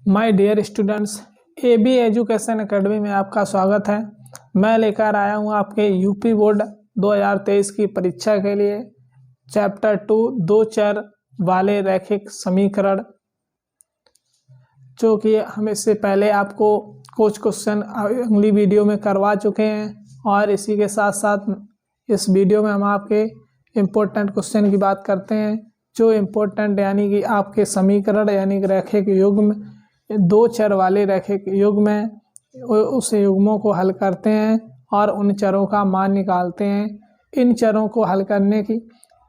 My dear students, AB education academy में आपका स्वागत है। मैं लेकर आया हूँ आपके यूपी बोर्ड 2023 की परीक्षा के लिए चैप्टर 2 दो चर वाले रैखिक समीकरण, जो कि हम इससे पहले आपको कुछ क्वेश्चन अगली वीडियो में करवा चुके हैं। और इसी के साथ साथ इस वीडियो में हम आपके इम्पोर्टेंट क्वेश्चन की बात करते हैं, जो इम्पोर्टेंट यानी कि आपके समीकरण यानी कि रैखिक युग्म, दो चर वाले रैखिक युग्म में उस युग्मों को हल करते हैं और उन चरों का मान निकालते हैं। इन चरों को हल करने की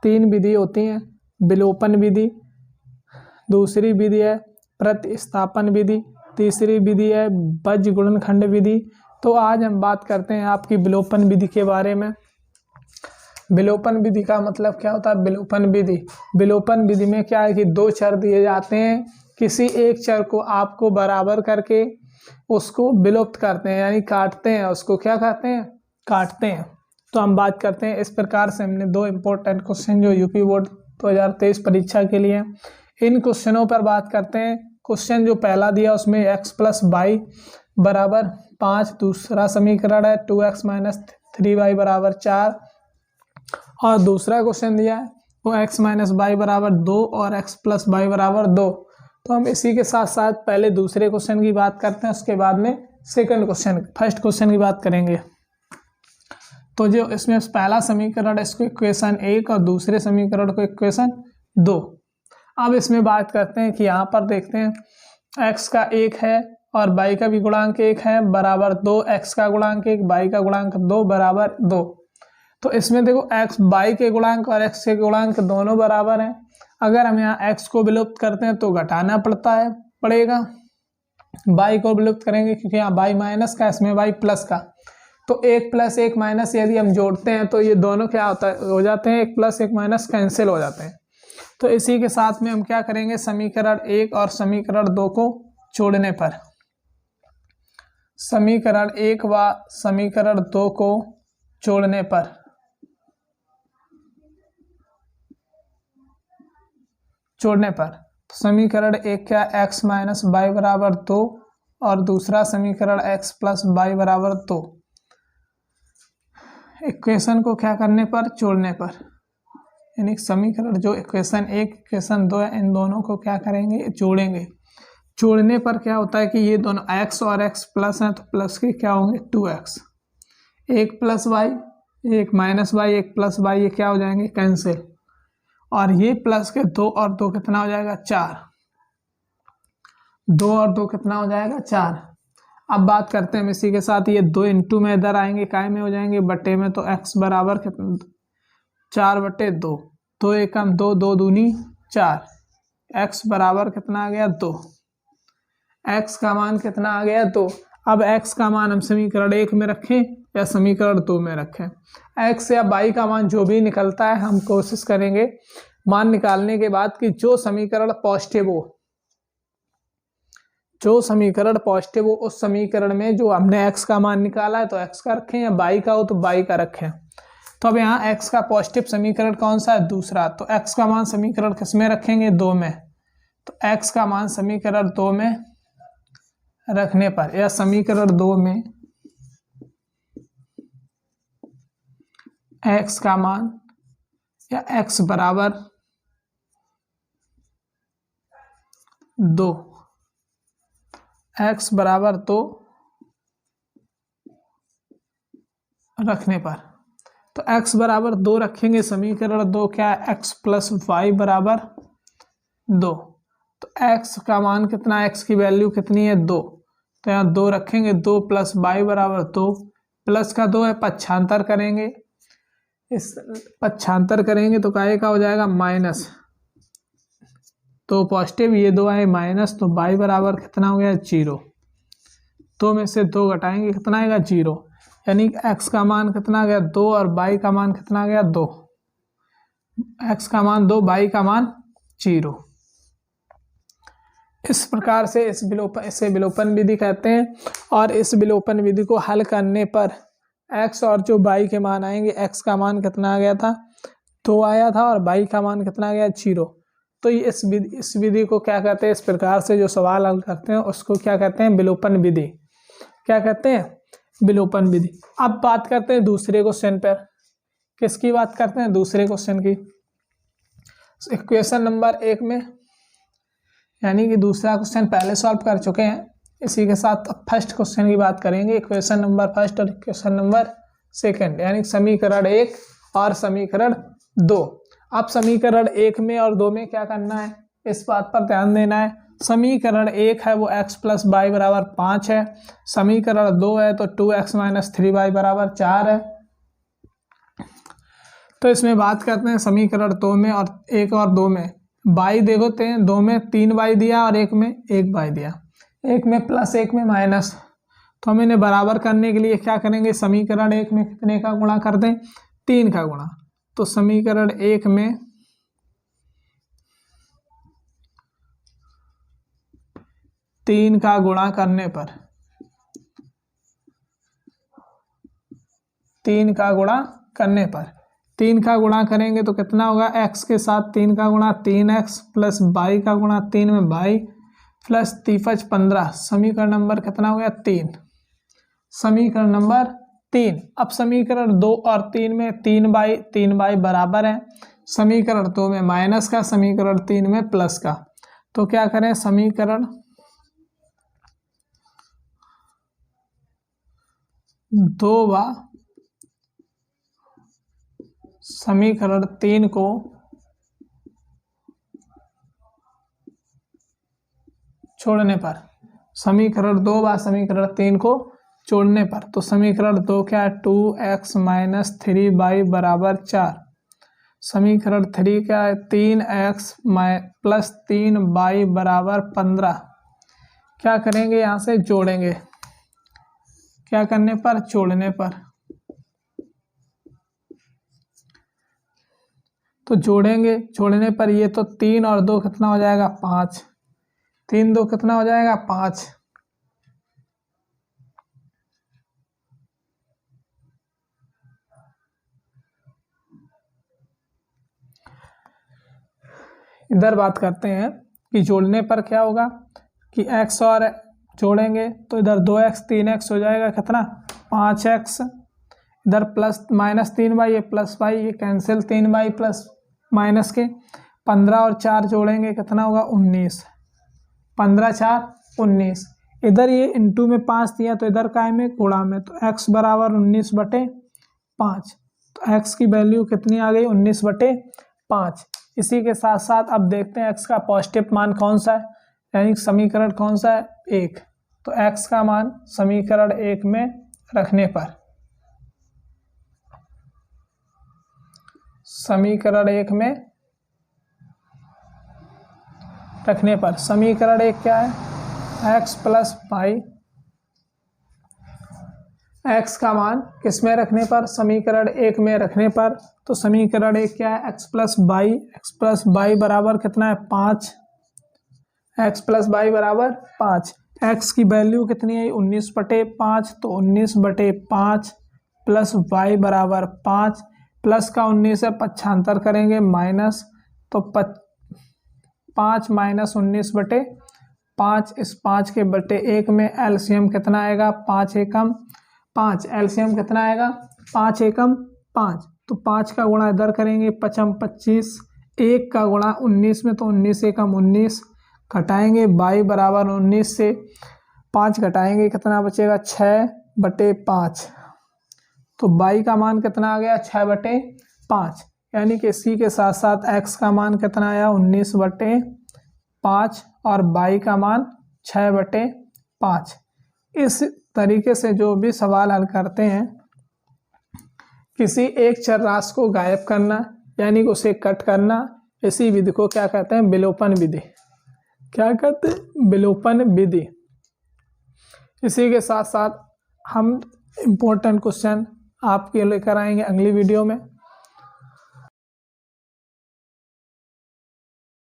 तीन विधि होती हैं। विलोपन विधि, दूसरी विधि है प्रतिस्थापन विधि, तीसरी विधि है बीज गुणनखंड विधि। तो आज हम बात करते हैं आपकी विलोपन विधि के बारे में। विलोपन विधि का मतलब क्या होता है? विलोपन विधि में क्या है कि दो चर दिए जाते हैं, किसी एक चर को आपको बराबर करके उसको विलुप्त करते हैं यानी काटते हैं। उसको क्या कहते हैं? काटते हैं। तो हम बात करते हैं इस प्रकार से। हमने दो इम्पोर्टेंट क्वेश्चन जो यूपी बोर्ड 2023 परीक्षा के लिए, इन क्वेश्चनों पर बात करते हैं। क्वेश्चन जो पहला दिया उसमें x + y बराबर 5, दूसरा समीकरण है 2x - 3y बराबर 4, और दूसरा क्वेश्चन दिया है वो x - y बराबर 2 और x + y बराबर 2। तो हम इसी के साथ साथ पहले दूसरे क्वेश्चन की बात करते हैं, उसके बाद में फर्स्ट क्वेश्चन की बात करेंगे। तो जो इसमें पहला समीकरण है इसको इक्वेशन 1 और दूसरे समीकरण को इक्वेशन 2। अब इसमें बात करते हैं कि यहाँ पर देखते हैं x का 1 है और y का भी गुणांक 1 है बराबर 2, x का गुणांक 1 y का गुणांक 2 बराबर 2। तो इसमें देखो y के गुणांक और x के गुणांक दोनों बराबर हैं। अगर हम यहाँ x को विलुप्त करते हैं तो घटाना पड़ेगा, y को विलुप्त करेंगे क्योंकि यहाँ y माइनस का, इसमें y प्लस का। तो 1 + 1 माइनस यदि हम जोड़ते हैं तो ये दोनों क्या हो जाते हैं? 1 + 1 माइनस कैंसिल हो जाते हैं। तो इसी के साथ में हम क्या करेंगे, समीकरण 1 और समीकरण 2 को जोड़ने पर, समीकरण 1 व समीकरण 2 को जोड़ने पर समीकरण 1 क्या, x - y बराबर 2 और दूसरा समीकरण x + y बराबर 2। इक्वेशन को क्या करने पर? जोड़ने पर, यानी समीकरण जो इक्वेशन 1 इक्वेशन 2 है इन दोनों को क्या करेंगे? जोड़ेंगे। जोड़ने पर क्या होता है कि ये दोनों x और x प्लस हैं तो प्लस के क्या होंगे? 2x। 1 + y 1 - y 1 + y ये क्या हो जाएंगे? कैंसिल। और ये प्लस के 2 और 2 कितना हो जाएगा? 4। 2 और 2 कितना हो जाएगा? 4। अब बात करते हैं हम इसी के साथ, ये 2 इंटू में इधर आएंगे, काय में हो जाएंगे? बटे में। तो x बराबर कितना? 4/2। 2 एकम 2, 2 दूनी 4। x बराबर कितना आ गया? 2। x का मान कितना आ गया? 2। अब x का मान हम समीकरण 1 में रखें या समीकरण 2 में रखें? x या y का मान जो भी निकलता है हम कोशिश करेंगे मान निकालने के बाद कि जो समीकरण पॉजिटिव हो, उस समीकरण में जो हमने x का मान निकाला है तो x का रखें, या y का हो तो y का रखें। तो अब यहाँ x का पॉजिटिव समीकरण कौन सा है? दूसरा। तो x का मान समीकरण किस में रखेंगे? 2 में। तो x का मान समीकरण 2 में रखने पर, या समीकरण 2 में x का मान, या x बराबर 2, x बराबर 2 रखने पर, तो x बराबर 2 रखेंगे। समीकरण 2 क्या है? x + y बराबर 2। तो x का मान कितना? x की वैल्यू कितनी है? 2। तो यहाँ 2 रखेंगे, 2 + y बराबर 2, प्लस का 2 है, पक्षांतर करेंगे। इस पक्षांतर करेंगे तो काय का हो जाएगा? माइनस। तो पॉजिटिव ये 2 आए माइनस, तो y बराबर कितना हो गया? 0। 2 में से 2 घटाएंगे, कितना आएगा? 0। यानी x का मान कितना आ गया? 2 और y का मान कितना आ गया? 2। x का मान 2, y का मान 0। इस प्रकार से इसे विलोपन विधि कहते हैं। और इस विलोपन विधि को हल करने पर x और जो y के मान आएंगे, x का मान कितना आ गया था? 2 आया था और y का मान कितना आ गया? 0। तो ये इस विधि को क्या कहते हैं, इस प्रकार से जो सवाल हल करते हैं उसको क्या कहते हैं, विलोपन विधि। क्या कहते हैं, विलोपन विधि। अब बात करते हैं दूसरे क्वेश्चन पर। किसकी बात करते हैं, दूसरे क्वेश्चन की। इक्वेशन नंबर 1 में, यानी कि दूसरा क्वेश्चन पहले सॉल्व कर चुके हैं। इसी के साथ अब फर्स्ट क्वेश्चन की बात करेंगे, इक्वेशन नंबर फर्स्ट और इक्वेशन नंबर सेकंड, यानी समीकरण 1 और समीकरण 2। अब समीकरण 1 में और 2 में क्या करना है, इस बात पर ध्यान देना है। समीकरण 1 है वो x + y बराबर 5 है। समीकरण 2 है तो 2x - 3y बराबर 4 है। तो इसमें बात करते हैं समीकरण 2 में और 1 और 2 में। y देखते हैं, 2 में 3y दिया और 1 में 1y दिया, 1 में प्लस 1 में माइनस। तो हम इन्हें बराबर करने के लिए क्या करेंगे, समीकरण 1 में कितने का गुणा कर दें, 3 का गुणा। तो समीकरण 1 में 3 का गुणा करने पर, 3 का गुणा करने पर, 3 का गुणा करेंगे तो कितना होगा, x के साथ 3 का गुणा 3x प्लस y का गुणा 3 में y प्लस 3×5 15। समीकरण नंबर कितना हो गया, 3। समीकरण नंबर 3। अब समीकरण 2 और 3 में 3y बराबर है। समीकरण 2 में माइनस का, समीकरण 3 में प्लस का। तो क्या करें, समीकरण 2 व समीकरण 3 को छोड़ने पर, समीकरण 2 व समीकरण 3 को छोड़ने पर, तो समीकरण 2 क्या है, 2x - 3y बराबर 4। समीकरण 3 क्या है, 3x + 3y बराबर 15। क्या करेंगे, यहाँ से जोड़ेंगे, क्या करने पर, जोड़ने पर। तो जोड़ेंगे, जोड़ने पर ये तो 3 और 2 कितना हो जाएगा, 5। 3 2 कितना हो जाएगा, 5। इधर बात करते हैं कि जोड़ने पर क्या होगा कि x और जोड़ेंगे तो इधर 2x 3x हो जाएगा, कितना, 5x। इधर प्लस माइनस 3y, ये प्लस y, ये कैंसिल, 3y प्लस माइनस के 15 और 4 जोड़ेंगे कितना होगा, 19। 15 4 19। इधर ये इंटू में 5 दिया तो इधर काय में, गुणा में। तो x बराबर 19/5। तो x की वैल्यू कितनी आ गई, 19/5। इसी के साथ साथ अब देखते हैं x का पॉजिटिव मान कौन सा है, यानी समीकरण कौन सा है, 1। तो x का मान समीकरण 1 में रखने पर, समीकरण 1 में रखने पर, समीकरण 1 क्या है, x + y, x का मान किस में रखने पर, समीकरण 1 में रखने पर। तो समीकरण 1 क्या है, x + y बराबर कितना है, 5। x + y बराबर 5। x की वैल्यू कितनी है, 19/5। तो 19/5 प्लस y बराबर 5, प्लस का 19 है 75 करेंगे, माइनस, तो 5 - 19/5। इस 5 के बटे 1 में एलसीएम कितना आएगा, 5 एकम 5। एलसीएम कितना आएगा, 5 एकम 5। तो 5 का गुणा इधर करेंगे, 5 25, 1 का गुणा 19 में, तो 19 एकम 19। घटाएंगे y बराबर 19 से 5 घटाएंगे, कितना बचेगा, 6/5। तो y का मान कितना आ गया, 6/5। यानी कि इसी के साथ साथ x का मान कितना आया, 19/5 और y का मान 6/5। इस तरीके से जो भी सवाल हल करते हैं, किसी एक चर राशि को गायब करना यानी कि उसे कट करना, इसी विधि को क्या कहते हैं, विलोपन विधि। क्या कहते हैं, विलोपन विधि। इसी के साथ साथ हम इम्पोर्टेंट क्वेश्चन आपके लेकर आएंगे अगली वीडियो में।